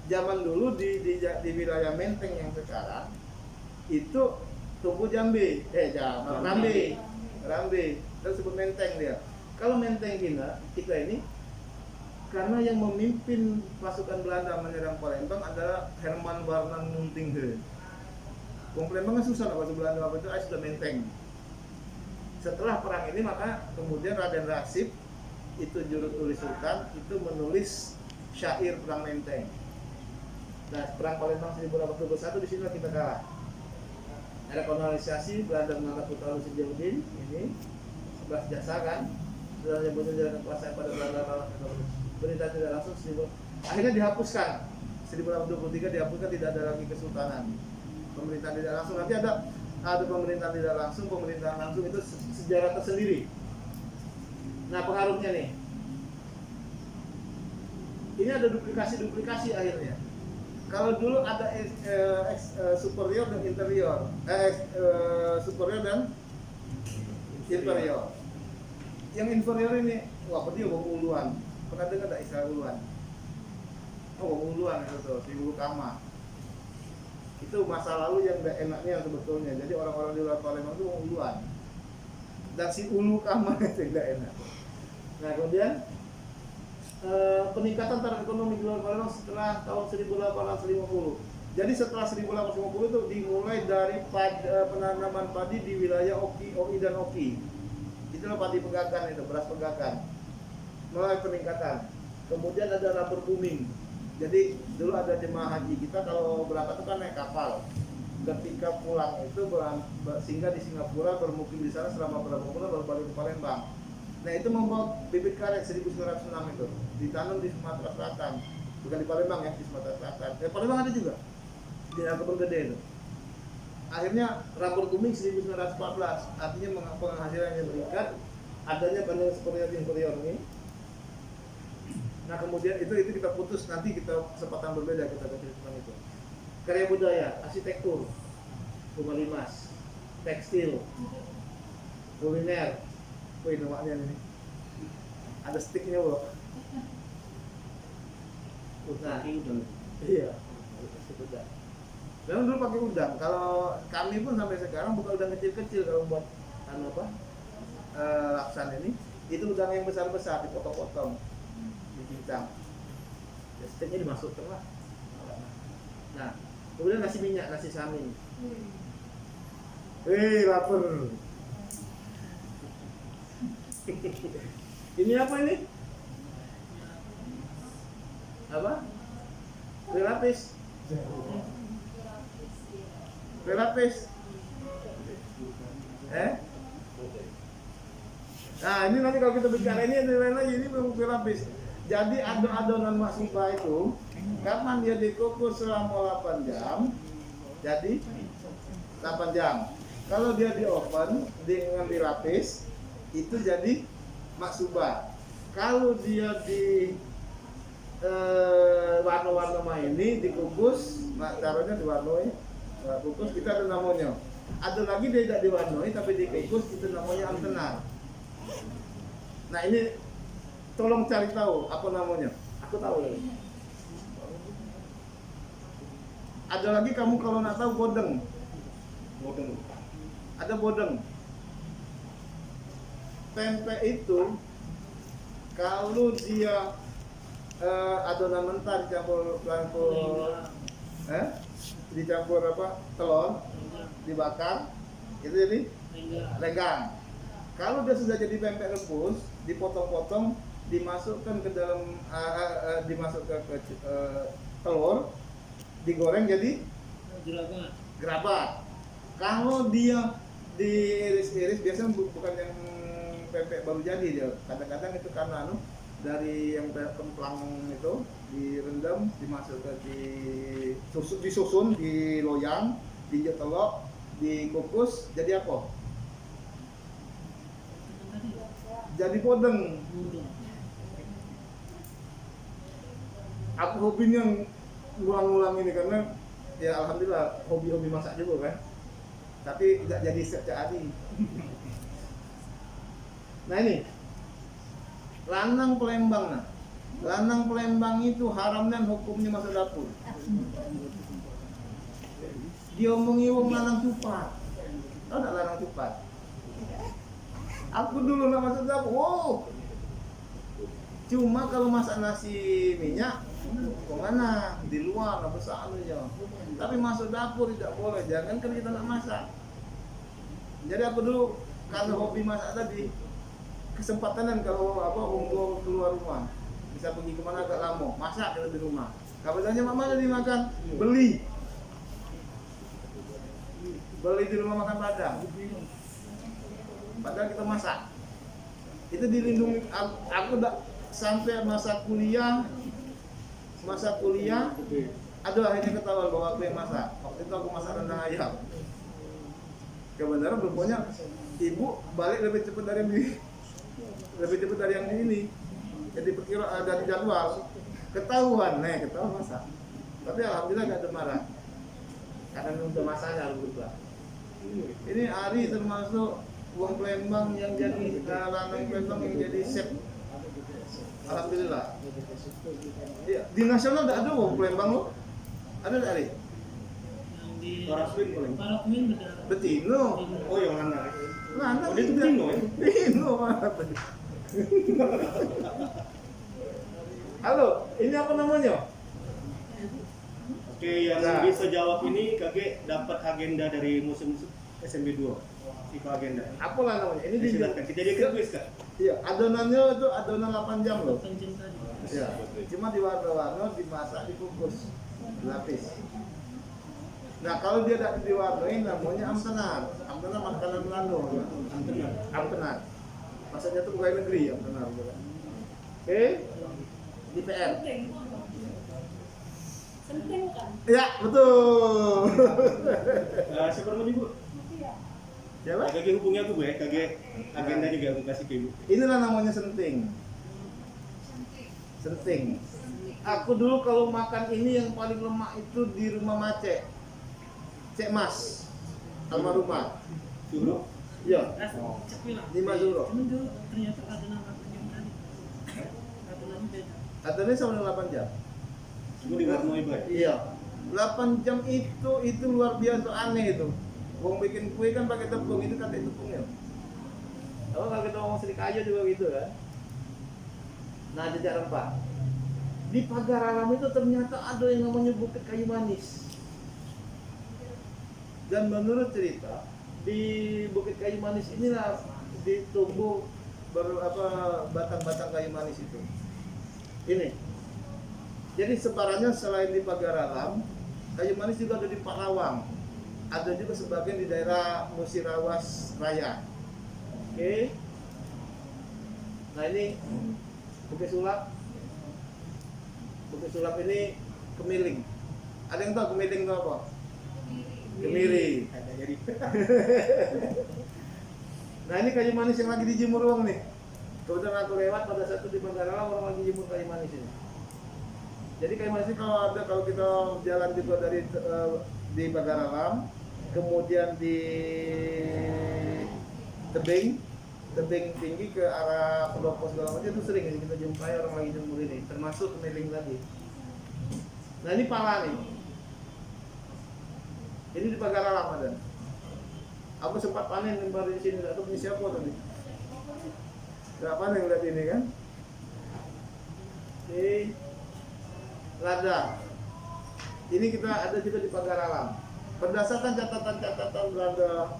zaman dulu di wilayah Menteng yang sekarang itu tumbuh jambe, Rambe, terus sebut Menteng dia. Kalau Menteng kita ini karena yang memimpin pasukan Belanda menyerang Palembang adalah Herman Barnan Muntinghe. Wong Palembang kan susah bahasa Belanda apa itu, sudah Menteng. Setelah perang ini maka kemudian Raden Rasib itu juru tulis Sultan itu menulis syair perang Menteng. Nah, perang Palembang 1821 di sini kita kalah. Ada kolonialisasi, Belanda mengangkat Putra Lusidiaudin ini 11 jasa kan, sudah menyebutnya jalan kekuasaan pada Belanda kalah berita tidak langsung akhirnya dihapuskan 1823 dihapuskan, tidak ada lagi kesultanan, pemerintahan tidak langsung. Nanti ada pemerintahan tidak langsung, pemerintahan langsung itu sejarah tersendiri. Nah, pengaruhnya nih ini ada duplikasi akhirnya. Kalau dulu ada superior dan interior, superior dan inferior. Yang inferior ini, wah dia wong uluan. Pernah dengar tak istilah uluan? Oh, wong uluan itu tuh, si ulu kama. Itu masa lalu yang gak enaknya sebetulnya. Jadi orang-orang di luar Palembang itu wong uluan. Dan si ulu kama itu gak enak. Nah, kemudian peningkatan taraf ekonomi di luar Palembang setelah tahun 1850. Jadi setelah 1850 itu dimulai dari penanaman padi di wilayah OI dan OKI. Itulah padi pegagan itu, beras pegagan. Mulai peningkatan. Kemudian ada rubber booming. Jadi dulu ada jemaah haji kita kalau berangkat itu kan naik kapal. Ketika pulang itu singgah di Singapura, bermukim di sana selama beberapa bulan baru balik ke Palembang. Nah, itu membawa bibit karet 1906 itu ditanam di Sumatera Selatan, bukan di Palembang ya, di Sumatera Selatan. Palembang ada juga di Kebun Gede itu. Akhirnya rubber booming 1914, artinya penghasilannya meningkat, adanya bandeng superior inferior ini. Nah, kemudian itu kita putus, nanti kita kesempatan berbeda kita cerita tentang itu. Karya budaya, arsitektur, rumah limas, tekstil, kuliner. Wih, namanya ini ada sticknya loh. Nah, iya, udang. Memang dulu pakai udang. Kalau kami pun sampai sekarang bukan udang kecil-kecil kalau buat laksan ini. Itu udang yang besar-besar dipotong-potong, dicincang. Ya, sticknya dimasukkan lah. Nah, kemudian nasi minyak, nasi samin. Wih, lapar. Ini apa ini? Apa? Kue lapis. Kue lapis. Nah, ini nanti kalau kita bicara ini lain lagi, ini memang kue lapis. Jadi adonan maksumba itu kapan dia dikukus selama 8 jam? Jadi 8 jam. Kalau dia di oven dengan dilapis itu jadi maksuba. Kalau dia di warna-warna ini dikukus, taruhnya diwarnai, kukus kita ada namanya. Ada lagi dia tidak diwarnai tapi dikukus, itu namanya amtenar. Nah, ini tolong cari tahu apa namanya. Aku tahu ya. Ada lagi kamu kalau nggak tahu bodeng. Ada bodeng. Tempe itu kalau dia adonan mentah dicampur eh? Dicampur apa? Telur, dibakar, itu jadi lenggang. Kalau dia sudah jadi pempek rebus, dipotong-potong, dimasukkan ke dalam dimasukkan ke telur, digoreng jadi gerabat. Kalau dia diiris-iris, biasanya bukan yang pempek baru jadi dia. Kadang-kadang itu karena dari yang kemplang itu direndam, dimasukkan disusun, di loyang, diinjak telur, dikukus, jadi apa? Jadi podeng. Aku hobinya ngulang-ngulang ini karena ya alhamdulillah hobi-hobi masak juga kan. Tapi tidak jadi setiap hari. Nah ini lanang Palembang. Nah lanang Palembang itu haram dan hukumnya masuk dapur. Diomongi wong lanang cupat. Tahu tak lanang cupat? Aku dulu nggak masuk dapur. Wow. Cuma kalau masak nasi minyak, kemana? Di luar, nggak besar aja. Tapi masuk dapur tidak boleh. Jangan kan kita nggak masak. Jadi aku dulu karena hobi masak tadi, kesempatan kalau apa untuk keluar rumah, bisa pergi kemana agak lama, masak kita di rumah. Kabarnya mama tadi makan, beli di rumah makan Padang. Padahal kita masak. Itu dilindungi. Aku udah sampai masa kuliah, aduh akhirnya ketahuan bahwa aku yang masak. Waktu itu aku masak rendang ayam. Kebenaran rupanya ibu balik lebih cepat dari yang ini. Jadi perkiraan dari jadwal ketahuan masak. Tapi alhamdulillah gak ada marah. Karena untuk masaknya berubah. Ini Ari termasuk uang Palembang yang jadi lanang Palembang yang jadi chef. Alhamdulillah. Ya, di nasional tidak ada uang Palembang lo? Ada tak Ari? Paraswin Palembang. Betino. Oh yang mana? Nah, dia itu Betino ya? Betino mana? Halo, ini apa namanya? Oke, yang bisa jawab ini kakek dapat agenda dari musim SMB 2. Tipe agenda. Apalah namanya? Ini Silakan kita dia kuis kan? Iya, adonannya itu adonan 8 jam loh. 8 jam tadi. Iya. Cuma diwarna-warna, dimasak, dikukus, dilapis. Nah, kalau dia tidak diwarnai namanya amtenar. Amtenar makanan Belanda. Amtenar. Maksudnya itu pegawai negeri amtenar. Oke? Di PR. Penting kan? Ya, betul. Siapa namanya Bu? Siapa? Kakek hubungi aku Bu ya, kakek agenda juga aku kasih ke Ibu. Inilah namanya senting. Senting. Aku dulu kalau makan ini yang paling lemak itu di rumah Mace. Cek Mas. Almarhumah. Suruh. Iya. Di Mazuro. Cuman dulu ternyata ada nama 8 jam tadi. Adonannya beda. Adonannya sama dengan 8 jam. Semua diwarnai Pak. Iya. 8 jam itu luar biasa aneh itu. Wong bikin kue kan pakai tepung, itu kan tepungnya. Kalau kita ngomong serikaya juga gitu kan. Nah, jejak rempah. Di pagar alam itu ternyata ada yang namanya Bukit Kayu Manis. Dan menurut cerita di Bukit Kayu Manis inilah ditumbuh batang-batang kayu manis itu. Ini. Jadi sebarannya selain di pagar alam, kayu manis juga ada di Parawang. Ada juga sebagian di daerah Musirawas Raya. Oke. Nah ini Bukit Sulap. Bukit Sulap ini Kemiling. Ada yang tahu Kemiling itu apa? Kemiri. Ada jadi. Nah ini kayu manis yang lagi dijemur uang nih. Kebetulan aku lewat pada saat itu di Banggaralam orang lagi jemur kayu manis ini. Jadi kayu manis ini kalau kita jalan juga dari di Banggaralam, kemudian di tebing tinggi ke arah pendopo segala macam itu sering kita jumpai orang lagi jemur ini, termasuk Kemiling tadi. Nah ini pala nih. Ini di pagar alam ada. Aku sempat panen baru di sini, atau punya siapa tadi? Gak panen lihat ini kan? Di lada. Ini kita ada juga di Pagar Alam. Berdasarkan catatan-catatan Belanda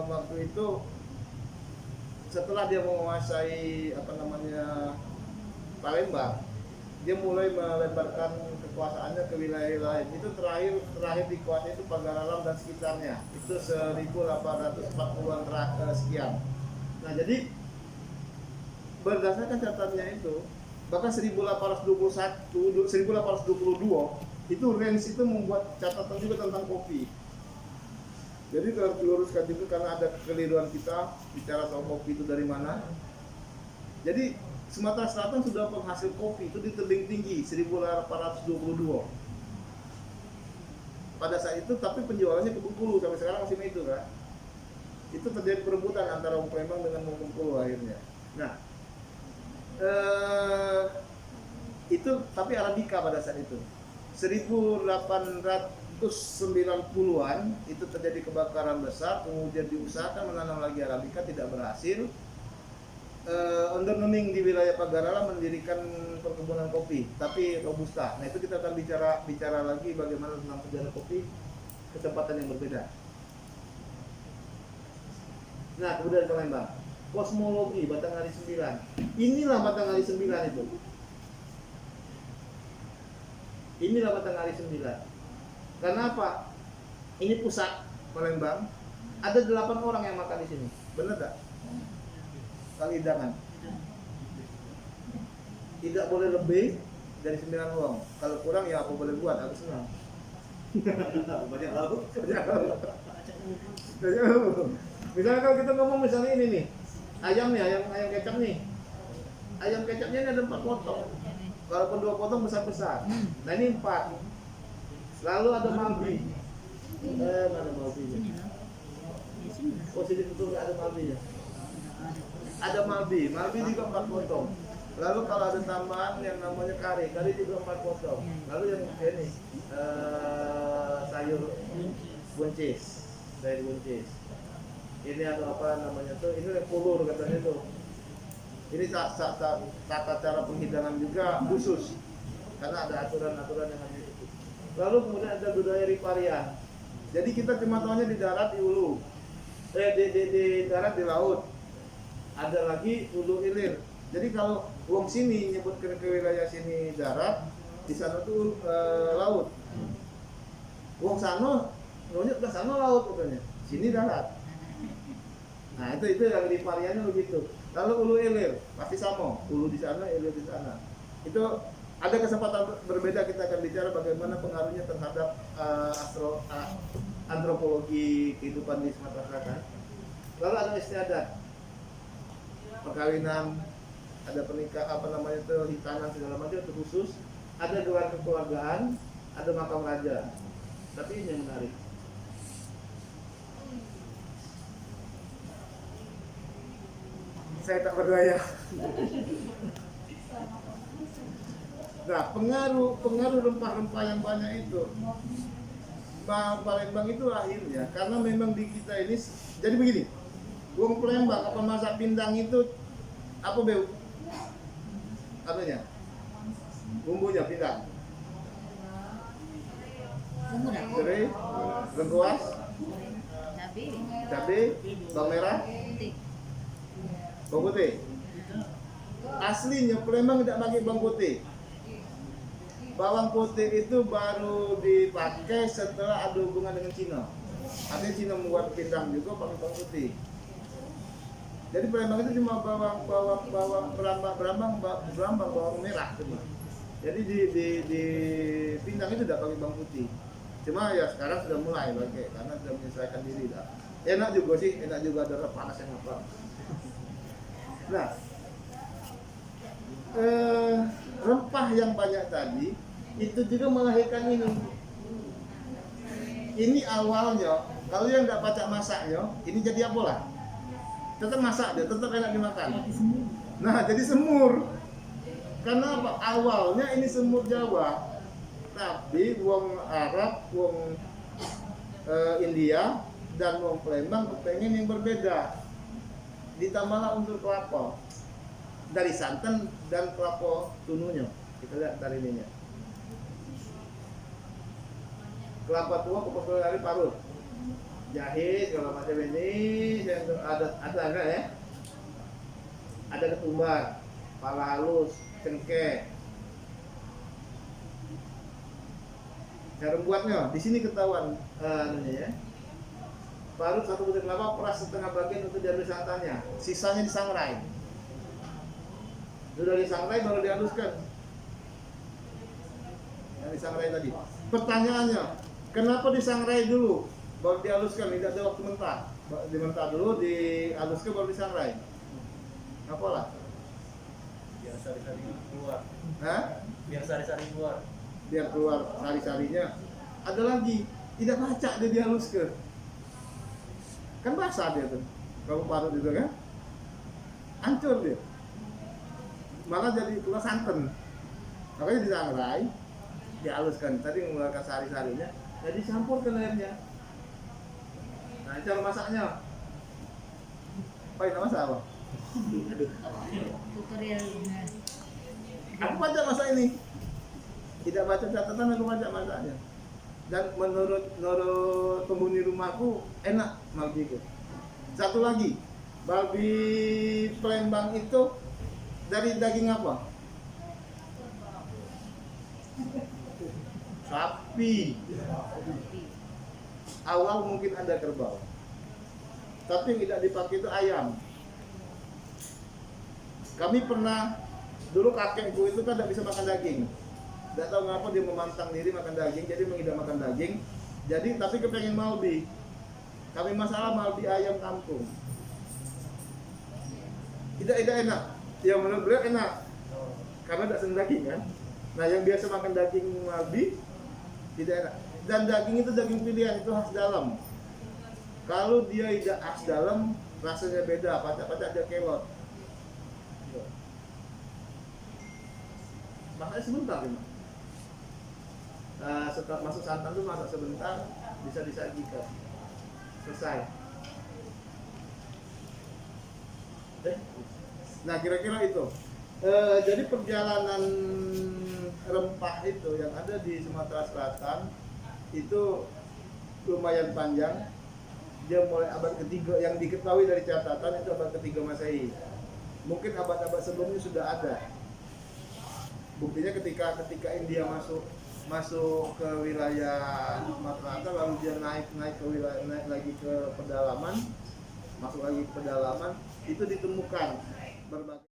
waktu itu, setelah dia menguasai Palembang, dia mulai melebarkan kekuasaannya ke wilayah lain. Itu terakhir dikuasai itu Pagar Alam dan sekitarnya. Itu 1840-an sekian. Nah, jadi berdasarkan catatannya itu, bahkan 1822 itu Rennes itu membuat catatan juga tentang kopi. Jadi harus diluruskan juga karena ada kekeliruan kita bicara soal kopi itu dari mana. Jadi Sumatera Selatan sudah penghasil kopi itu di tebing tinggi 1822. Pada saat itu tapi penjualannya ke Bengkulu, sampai sekarang masih itu kan. Itu terjadi perebutan antara Wong Palembang dengan Wong Bengkulu akhirnya. Nah, itu tapi Arabica pada saat itu 1890-an itu terjadi kebakaran besar, kemudian diusahakan menanam lagi Arabica, tidak berhasil. Onderneming di wilayah Pagar Alam mendirikan perkebunan kopi, tapi robusta. Nah, itu kita akan bicara lagi bagaimana tentang sejarah kopi, kesempatan yang berbeda. Nah, kemudian Palembang, kosmologi Batanghari 9. Inilah Batanghari 9 itu. Inilah Batanghari 9. Karena apa? Ini pusat Palembang. Ada 8 orang yang makan di sini. Benar tak? Kali hidangan. Tidak boleh lebih dari 9 orang. Kalau kurang ya aku boleh buat, aku senang. Banyak lauk. Misalnya kalau kita ngomong misalnya ini nih, ayam kecap nih. Ayam kecapnya ini ada 4 potong. Walaupun 2 potong besar-besar. Nah, ini 4. Lalu ada malbi. Mana malbinya? Oh, sini betul nggak ada malbinya. Ada malbi juga 4 potong. Lalu kalau ada tambahan yang namanya kari juga 4 potong. Lalu yang ini sayur buncis, sayur buncis. Ini ada apa namanya tuh? Ini pulur katanya tuh. Ini tata cara penghidangan juga khusus karena ada aturan-aturan yang harus diikuti. Lalu kemudian ada budaya riparian. Jadi kita cuma tahunya di darat, di hulu, di darat, di laut. Ada lagi hulu hilir. Jadi kalau wong sini nyebut ke wilayah sini darat, di sana tuh laut. Wong sana nyebut ke sana laut katanya. Sini darat. Nah, itu yang ripariannya begitu. Lalu hulu hilir pasti sama, hulu di sana, hilir di sana. Itu ada kesempatan berbeda, kita akan bicara bagaimana pengaruhnya terhadap antropologi kehidupan di Sumatera Selatan. Lalu ada istiadat, perkawinan, ada pernikahan hitanan segala macam itu khusus. Ada gelar kekeluargaan, ada makam raja. Tapi ini yang menarik. Saya tak berdaya. Nah, pengaruh rempah-rempah yang banyak itu, Palembang itu akhirnya karena memang di kita ini jadi begini. Wong Palembang apa masak pindang itu apa beu? Apanya? Bumbunya pindang. Serai, lengkuas, cabai, bawang merah, bawang putih. Aslinya Palembang tidak pakai bawang putih. Bawang putih itu baru dipakai setelah ada hubungan dengan Cina. Artinya Cina membuat pindang juga pakai bawang putih. Jadi Palembang itu cuma bawang bawang merah cuma. Jadi di pindang itu tidak pakai bawang putih. Cuma ya sekarang sudah mulai pakai karena sudah menyesuaikan diri dah. Enak juga sih, enak juga ada panas yang apa. Nah, rempah yang banyak tadi itu juga melahirkan ini. Ini awalnya, kalau yang nggak baca masaknya, ini jadi apa lah? Tetap masak dia, tetap enak dimakan. Nah, jadi semur. Karena apa? Awalnya ini semur Jawa, tapi wong Arab, wong India, dan wong Palembang pengen yang berbeda. Ditambahlah unsur kelapa dari santan dan kelapa tununya. Kita lihat dari ininya. kelapa tua, kupas dari parut, jahe segala macam ini, ada enggak ya? Ada ketumbar, pala halus, cengkeh. Cara membuatnya di sini ketahuan ya. Parut 1 butir kelapa, peras setengah bagian untuk diambil santannya, sisanya disangrai. Sudah disangrai baru dihaluskan. Yang disangrai tadi. Pertanyaannya, kenapa disangrai dulu baru dihaluskan? Tidak ada waktu mentah. Dimentah dulu, dihaluskan baru disangrai. Kenapa lah? Biar sari-sari keluar. Hah? Biar sari-sari keluar. Biar keluar sari-sarinya. Ada lagi, tidak baca dia dihaluskan. Kan basah dia tuh. Kalau parut itu kan, hancur dia. Malah jadi keluar santan. Makanya disangrai, dihaluskan. Tadi mengeluarkan sari-sarinya, jadi dicampurkan airnya. Nah, cara masaknya. Apa yang masak apa? Tutorialnya. Aku baca masak ini. Tidak baca catatan, aku baca masaknya. Dan menurut penghuni rumahku enak malbi itu. Satu lagi, babi Palembang itu dari daging apa? Sapi. Awal mungkin ada kerbau, tapi yang tidak dipakai itu ayam. Kami pernah, dulu kakekku itu kan tidak bisa makan daging. Tidak tahu ngapa dia memantang diri makan daging, jadi mengidam makan daging. Jadi tapi kepengen malbi. Kami masalah malbi ayam kampung. Tidak enak. Yang menurut beliau enak, karena tidak senang daging kan. Nah yang biasa makan daging malbi tidak enak. Dan daging itu daging pilihan, itu khas dalam. Kalau dia tidak khas dalam, rasanya beda. Pacak-pacak dia kelot. Makanya sebentar ini. Setelah masuk santan tuh masak sebentar, bisa disajikan. Selesai. Nah kira-kira itu. Jadi perjalanan rempah itu yang ada di Sumatera Selatan itu lumayan panjang. Dia mulai abad ketiga, yang diketahui dari catatan itu abad ketiga Masehi. Mungkin abad-abad sebelumnya sudah ada. Buktinya ketika India masuk ke wilayah Sumatera, lalu dia naik ke wilayah, naik lagi ke pedalaman, masuk lagi ke pedalaman, itu ditemukan berbagai